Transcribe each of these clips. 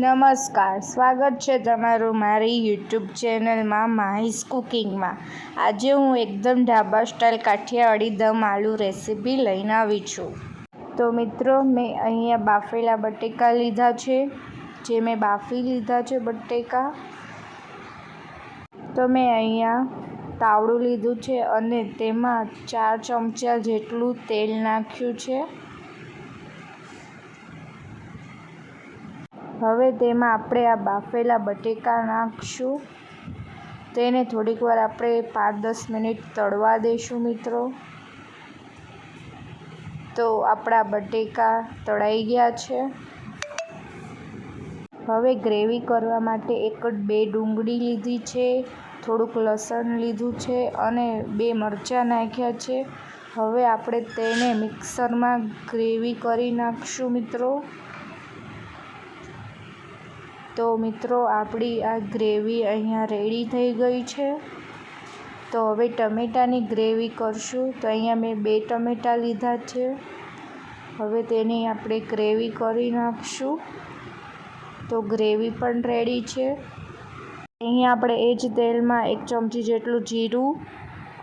નમસ્કાર, સ્વાગત છે તમારું મારી યુટ્યુબ ચેનલમાં માહીસ કુકિંગમાં। આજે હું એકદમ ઢાબા સ્ટાઇલ કાઠિયાવાડી દમ આલુ રેસીપી લઈને આવી છું। તો મિત્રો, મેં અહીંયા બાફેલા બટેકા લીધા છે, જે મેં બાફી લીધા છે બટેકા। તો મેં અહીંયા તાવડું લીધું છે અને તેમાં 4 ચમચા જેટલું તેલ નાખ્યું છે। હવે તેમાં આપણે આ બાફેલા બટેકા નાખશું। તેને થોડીક વાર આપણે 5-10 મિનિટ તળવા દઈશું મિત્રો। તો આપણા બટેકા તળાઈ ગયા છે। હવે ગ્રેવી કરવા માટે 1-2 ડુંગળી લીધી છે, થોડુંક લસણ લીધું છે અને 2 મરચાં નાખ્યા છે। હવે આપણે તેને મિક્સરમાં ગ્રેવી કરી નાખશું મિત્રો। તો મિત્રો, આપણી આ ગ્રેવી અહીંયા રેડી થઈ ગઈ છે। તો હવે ટમેટાની ગ્રેવી કરશું। તો અહીંયા મેં 2 ટમેટાં લીધા છે। હવે તેની આપણે ગ્રેવી કરી નાખશું। તો ગ્રેવી પણ રેડી છે। અહીંયા આપણે એ જ તેલમાં 1 ચમચી જેટલું જીરું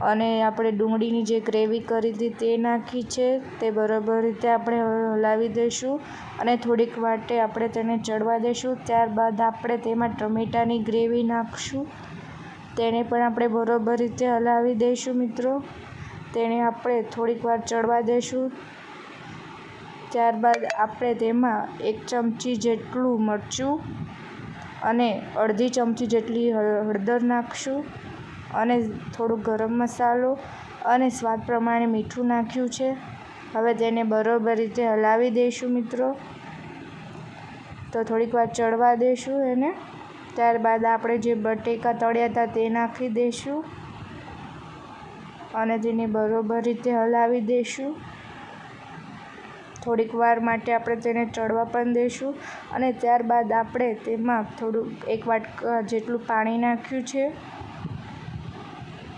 અને આપણે ડુંગળીની જે ગ્રેવી કરી હતી તે નાખી છે। તે બરાબર રીતે આપણે હલાવી દઈશું અને થોડીક વાટે આપણે તેને ચડવા દઈશું। ત્યારબાદ આપણે તેમાં ટમેટાની ગ્રેવી નાખશું। તેને પણ આપણે બરાબર રીતે હલાવી દઈશું મિત્રો। તેને આપણે થોડીક વાર ચડવા દઈશું। ત્યારબાદ આપણે તેમાં 1 ચમચી જેટલું મરચું અને અડધી ચમચી જેટલી હળદર નાખશું અને થોડું ગરમ મસાલો અને સ્વાદ પ્રમાણે મીઠું નાખ્યું છે। હવે તેને બરાબર રીતે હલાવી દઈશું મિત્રો। તો થોડીક વાર ચડવા દઈશું એને। ત્યારબાદ આપણે જે બટેકા તળ્યા હતા તે નાખી દઈશું અને તેને બરાબર રીતે હલાવી દઈશું। થોડીક વાર માટે આપણે તેને ચડવા પણ દઈશું અને ત્યારબાદ આપણે તેમાં થોડું 1 વાટકા જેટલું પાણી નાખ્યું છે।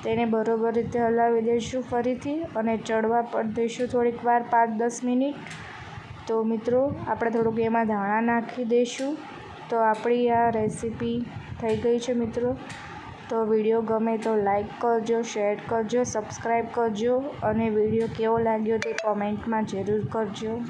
તેને બરાબર રીતે હલાવી દઈશું ફરીથી અને ચડવા પણ દઈશું થોડીક વાર 5-10 મિનિટ। તો મિત્રો, આપણે થોડુંક એમાં ધાણા નાખી દઈશું। તો આપણી આ રેસીપી થઈ ગઈ છે મિત્રો। તો વિડીયો ગમે તો લાઈક કરજો, શેર કરજો, સબસ્ક્રાઈબ કરજો અને વિડીયો કેવો લાગ્યો તે કોમેન્ટમાં જરૂર કરજો।